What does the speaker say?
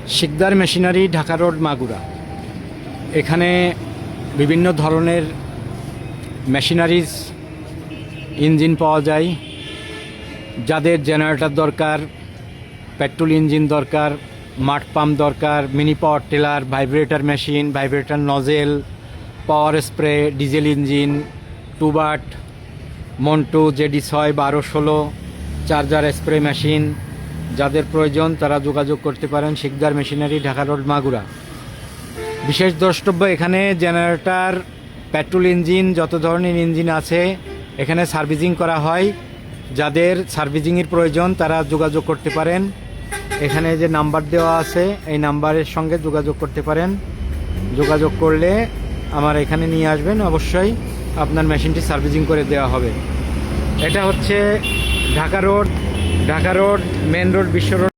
Sikdar machinery, Dhaka road, Magura. এখানে বিভিন্ন ধরনের মেশিনারিজ, ইঞ্জিন পাওয়া যায়। যাদের জেনারেটর দরকার, পেট্রোল ইঞ্জিন দরকার, মাঠ পাম্প দরকার, mini power tiller, vibrator machine, vibrator nozzle, power spray, diesel engine, টুবাট, মন্টু, JD6, 12-16, চার্জার স্প্রে মেশিন, যাদের প্রয়োজন তারা যোগাযোগ করতে পারেন। Sikdar machinery, Dhaka road, Magura. বিশেষ দ্রষ্টব্য, এখানে জেনারেটর, পেট্রোল ইঞ্জিন, যত ধরনের ইঞ্জিন আছে এখানে সার্ভিসিং করা হয়। যাদের সার্ভিসিংয়ের প্রয়োজন তারা যোগাযোগ করতে পারেন। এখানে যে নাম্বার দেওয়া আছে এই নাম্বারের সঙ্গে যোগাযোগ করতে পারেন। যোগাযোগ করলে আমার এখানে নিয়ে আসবেন, অবশ্যই আপনার মেশিনটি সার্ভিসিং করে দেওয়া হবে। এটা হচ্ছে ঢাকা রোড মেন রোড, বিশ্ব রোড।